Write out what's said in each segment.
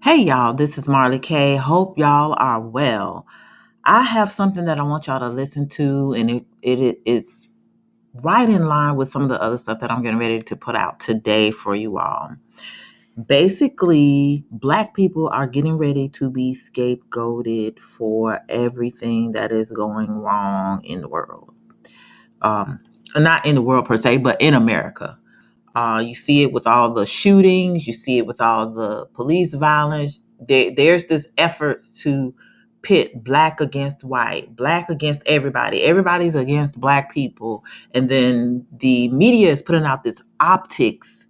Hey y'all, this is Marley K. Hope y'all are well. I have something that I want y'all to listen to, and it's right in line with some of the other stuff that I'm getting ready to put out today for you all. Basically, Black people are getting ready to be scapegoated for everything that is going wrong in the world. Um, Not in the world per se, but in America. You see it with all the shootings. You see it with all the police violence. There's this effort to pit black against white, black against everybody. Everybody's against black people. And then the media is putting out this optics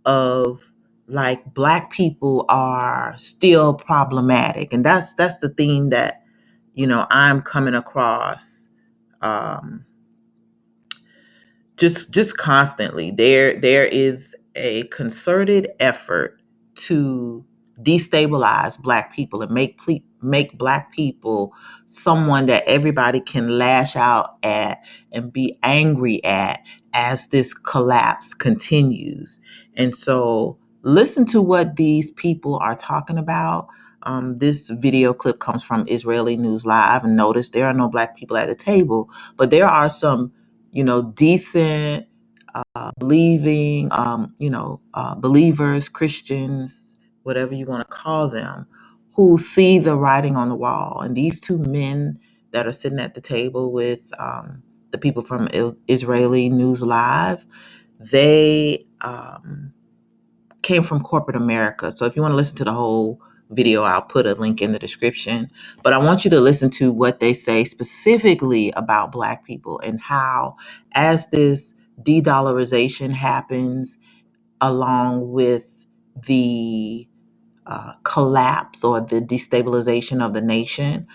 of like black people are still problematic. And that's the theme that, I'm coming across. Um, just constantly there is a concerted effort to destabilize black people and make black people someone that everybody can lash out at and be angry at as this collapse continues. And so listen to what these people are talking about. This video clip comes from Israeli News Live, and notice there are no black people at the table, but there are some decent, believing, believers, Christians, whatever you want to call them, who see the writing on the wall. And these two men that are sitting at the table with the people from Israeli News Live, they came from corporate America. So if you want to listen to the whole video, I'll put a link in the description. But I want you to listen to what they say specifically about Black people and how, as this de-dollarization happens, along with the collapse or the destabilization of the nation,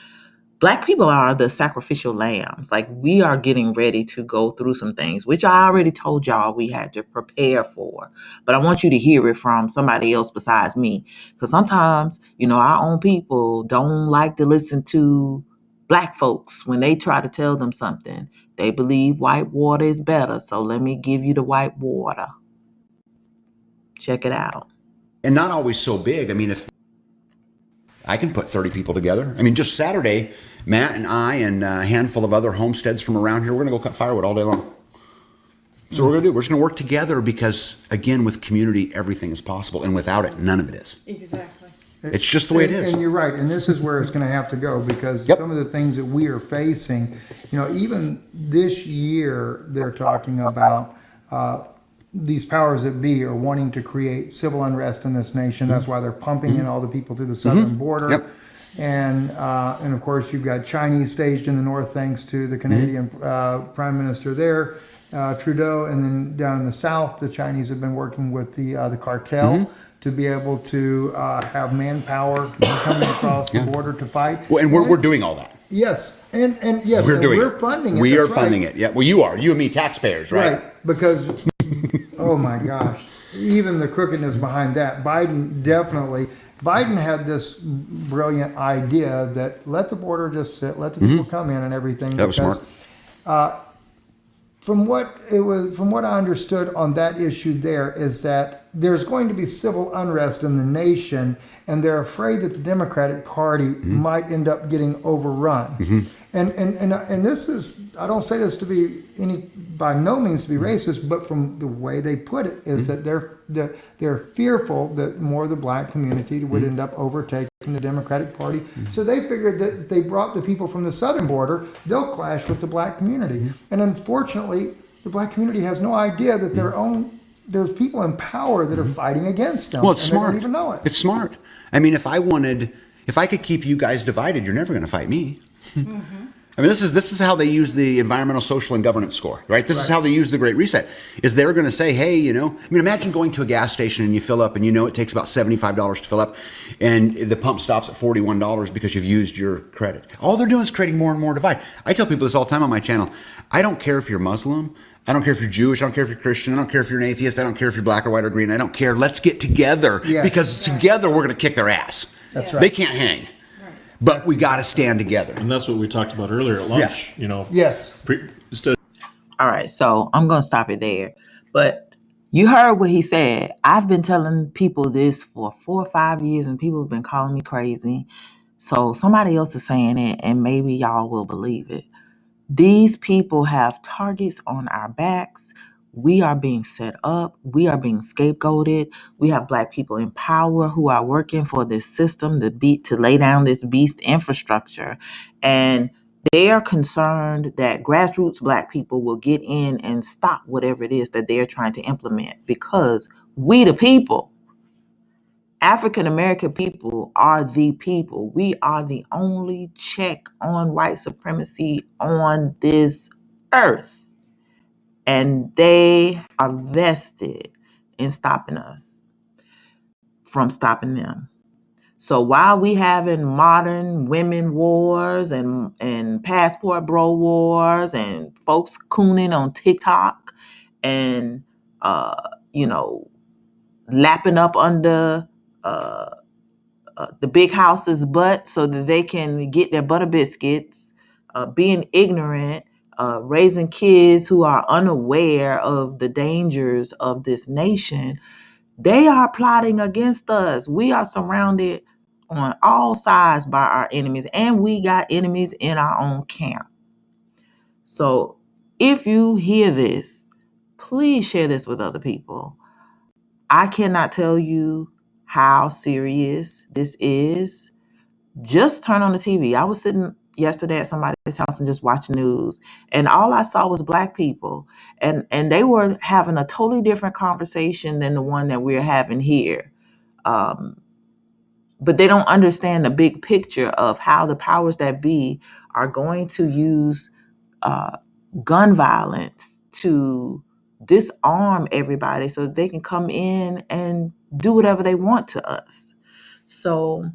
Black people are the sacrificial lambs. Like, we are getting ready to go through some things, which I already told y'all we had to prepare for. But I want you to hear it from somebody else besides me. Because sometimes, our own people don't like to listen to Black folks when they try to tell them something. They believe white water is better. So let me give you the white water. Check it out. And not always so big. I mean, if I can put 30 people together. I mean, just Saturday, Matt and I and a handful of other homesteads from around here, we're going to go cut firewood all day long. So we're going to do. We're just going to work together because, again, with community, everything is possible. And without it, none of it is. Exactly. It's just the way it is. And you're right. And this is where it's going to have to go because some of the things that we are facing, even this year, they're talking about these powers that be are wanting to create civil unrest in this nation. That's why they're pumping in all the people through the southern border. Yep. And of course, you've got Chinese staged in the north thanks to the Canadian Prime Minister there, Trudeau. And then down in the south, the Chinese have been working with the cartel to be able to have manpower coming across the border to fight. Well, and we're doing all that. Yes. And yes, we're funding it. We That's are funding right. it. Yeah. Well, you are. You and me, taxpayers, right? Right. Because, oh my gosh, even the crookedness behind that. Biden had this brilliant idea that let the border just sit, let the people come in and everything. That was smart. From what I understood on that issue there is that there's going to be civil unrest in the nation, and they're afraid that the Democratic Party might end up getting overrun. And this is, I don't say this to be by no means to be racist, but from the way they put it is that they're fearful that more of the black community would end up overtaking the Democratic Party. So they figured that if they brought the people from the southern border, they'll clash with the black community. And unfortunately, the black community has no idea that there's people in power that are fighting against them. Well, it's and smart. They don't even know it. It's smart. I mean, if I could keep you guys divided, you're never going to fight me. I mean, this is how they use the environmental, social, and governance score, right? This is how they use the Great Reset. Is they're going to say, hey, I mean, imagine going to a gas station and you fill up, and it takes about $75 to fill up, and the pump stops at $41 because you've used your credit. All they're doing is creating more and more divide. I tell people this all the time on my channel. I don't care if you're Muslim. I don't care if you're Jewish. I don't care if you're Christian. I don't care if you're an atheist. I don't care if you're black or white or green. I don't care. Let's get together because together we're going to kick their ass. That's right. They can't hang. But we got to stand together. And that's what we talked about earlier at lunch, Yes. All right, so I'm going to stop it there. But You heard what he said. I've been telling people this for 4 or 5 years, and people have been calling me crazy. So somebody else is saying it, and maybe y'all will believe it. These people have targets on our backs. We are being set up. We are being scapegoated. We have black people in power who are working for this system to lay down this beast infrastructure. And they are concerned that grassroots black people will get in and stop whatever it is that they're trying to implement, because we the people, African American people, are the people. We are the only check on white supremacy on this earth. And they are vested in stopping us from stopping them. So while we having modern women wars and passport bro wars and folks cooning on TikTok and you know, lapping up under uh the big house's butt so that they can get their butter biscuits, being ignorant, raising kids who are unaware of the dangers of this nation, they are plotting against us. We are surrounded on all sides by our enemies, and we got enemies in our own camp. So if you hear this, please share this with other people. I cannot tell you how serious this is. Just turn on the TV. I was sitting yesterday at somebody's house and just watching news, and all I saw was black people, and they were having a totally different conversation than the one that we're having here. Um, but they don't understand the big picture of how the powers that be are going to use uh, gun violence to disarm everybody so that they can come in and do whatever they want to us. So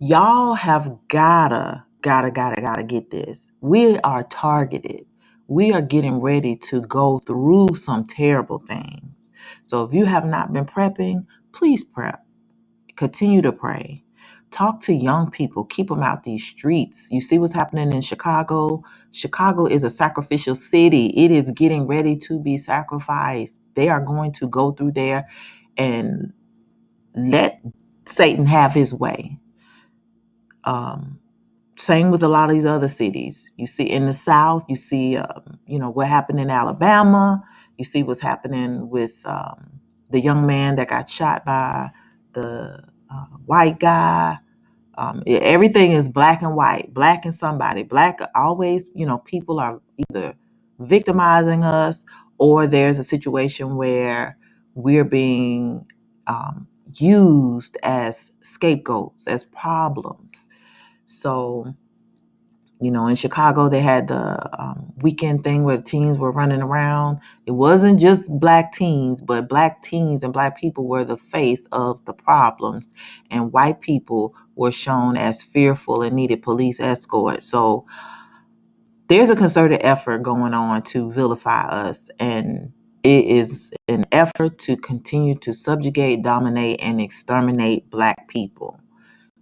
y'all have gotta get this. We are targeted. We are getting ready to go through some terrible things. So if you have not been prepping, please prep. Continue to pray. Talk to young people. Keep them out these streets. You see what's happening in Chicago? Chicago is a sacrificial city. It is getting ready to be sacrificed. They are going to go through there and let Satan have his way. Um, Same with a lot of these other cities. You see in the South, you see, what happened in Alabama. You see what's happening with the young man that got shot by the white guy. Everything is black and white, black and somebody. Black always, people are either victimizing us, or there's a situation where we're being used as scapegoats, as problems. So, in Chicago, they had the weekend thing where the teens were running around. It wasn't just black teens, but black teens and black people were the face of the problems, and white people were shown as fearful and needed police escort. So there's a concerted effort going on to vilify us, and it is an effort to continue to subjugate, dominate, and exterminate black people.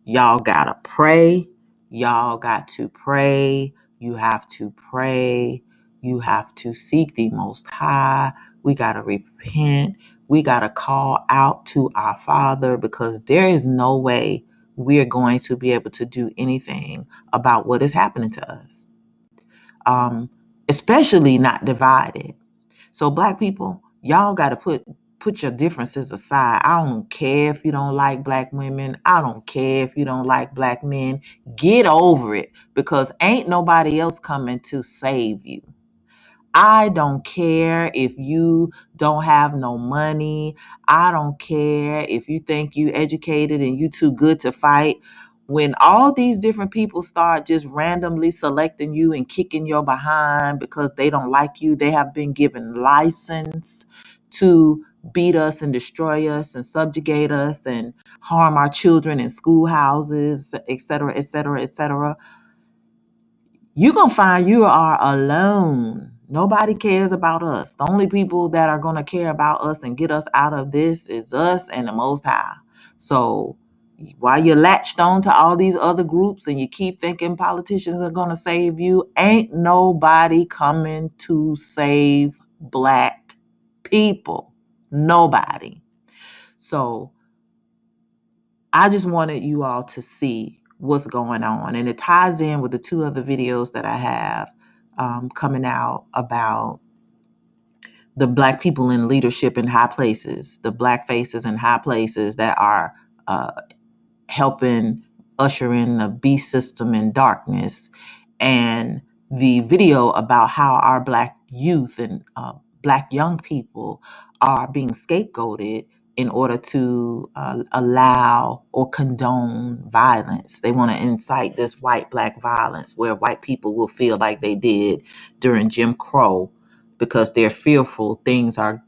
Y'all gotta pray. Y'all got to pray. You have to pray. You have to seek the Most High. We gotta repent. We gotta call out to our Father, because there is no way we are going to be able to do anything about what is happening to us, um, especially not divided. So black people, y'all got to put your differences aside. I don't care if you don't like black women. I don't care if you don't like black men. Get over it, because ain't nobody else coming to save you. I don't care if you don't have no money. I don't care if you think you educated and you too good to fight. When all these different people start just randomly selecting you and kicking your behind because they don't like you, they have been given license to beat us and destroy us and subjugate us and harm our children in schoolhouses, et cetera, et cetera, et cetera. You're going to find you are alone. Nobody cares about us. The only people that are going to care about us and get us out of this is us and the Most High. So while you're latched on to all these other groups and you keep thinking politicians are going to save you, ain't nobody coming to save black people. Nobody. So I just wanted you all to see what's going on. And it ties in with the two other videos that I have coming out about the Black people in leadership in high places, the Black faces in high places that are uh, helping usher in the beast system in darkness, and the video about how our Black youth and Black young people are being scapegoated in order to allow or condone violence. They want to incite this white Black violence where white people will feel like they did during Jim Crow because they're fearful things are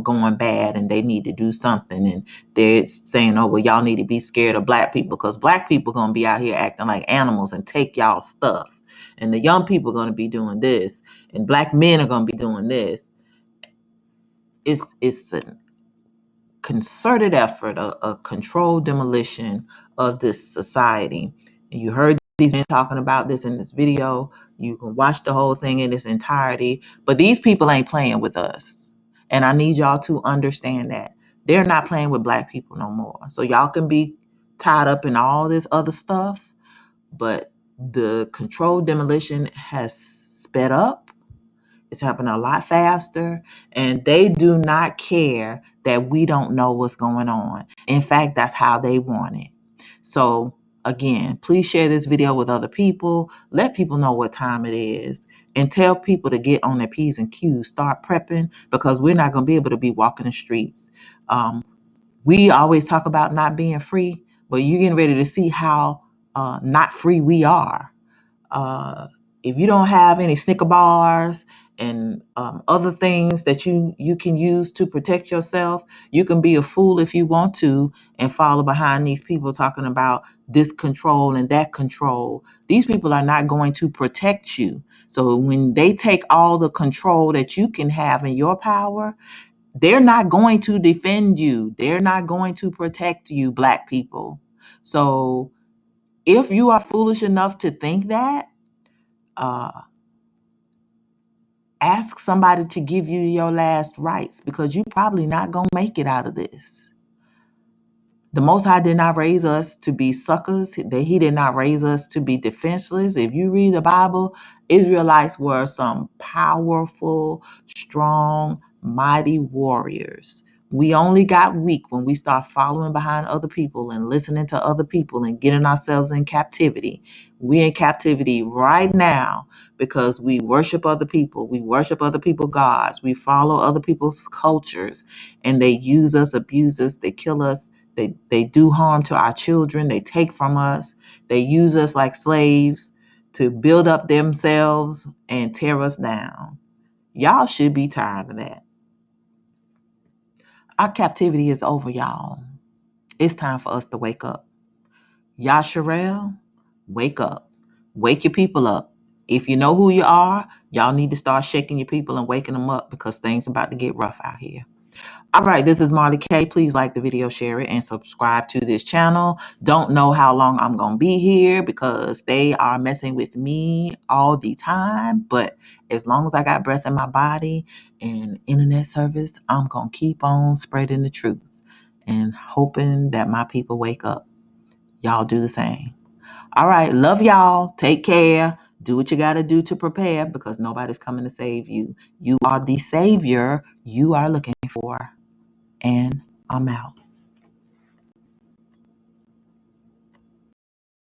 going bad and they need to do something, and they're saying, oh, well, y'all need to be scared of Black people because Black people going to be out here acting like animals and take y'all stuff. And the young people are going to be doing this. And Black men are going to be doing this. It's a concerted effort, a controlled demolition of this society. And you heard these men talking about this in this video. You can watch the whole thing in its entirety. But these people ain't playing with us. And I need y'all to understand that. They're not playing with Black people no more. So y'all can be tied up in all this other stuff, but the controlled demolition has sped up. It's happening a lot faster, and they do not care that we don't know what's going on. In fact, that's how they want it. So, again, please share this video with other people. Let people know what time it is, and tell people to get on their P's and Q's, start prepping, because we're not going to be able to be walking the streets. We always talk about not being free, but you're getting ready to see how not free we are. uh, if you don't have any Snicker bars and other things that you can use to protect yourself, you can be a fool if you want to and follow behind these people talking about this control and that control. These people are not going to protect you. So when they take all the control that you can have in your power, they're not going to defend you. They're not going to protect you, Black people. So if you are foolish enough to think that, uh, ask somebody to give you your last rites, because you probably not gonna make it out of this. The Most High did not raise us to be suckers. He did not raise us to be defenseless. If you read the Bible, Israelites were some powerful, strong, mighty warriors. We only got weak when we start following behind other people and listening to other people and getting ourselves in captivity. We in captivity right now because we worship other people. We worship other people's gods. We follow other people's cultures, and they use us, abuse us, they kill us. They do harm to our children. They take from us. They use us like slaves to build up themselves and tear us down. Y'all should be tired of that. Our captivity is over, y'all. It's time for us to wake up. Yasharel, wake up. Wake your people up. If you know who you are, y'all need to start shaking your people and waking them up, because things about to get rough out here. All right, this is Marley K. Please like the video, share it, and subscribe to this channel. Don't know how long I'm going to be here because they are messing with me all the time. But as long as I got breath in my body and internet service, I'm going to keep on spreading the truth and hoping that my people wake up. Y'all do the same. All right, love y'all. Take care. Do what you got to do to prepare, because nobody's coming to save you. You are the savior you are looking for. And I'm out.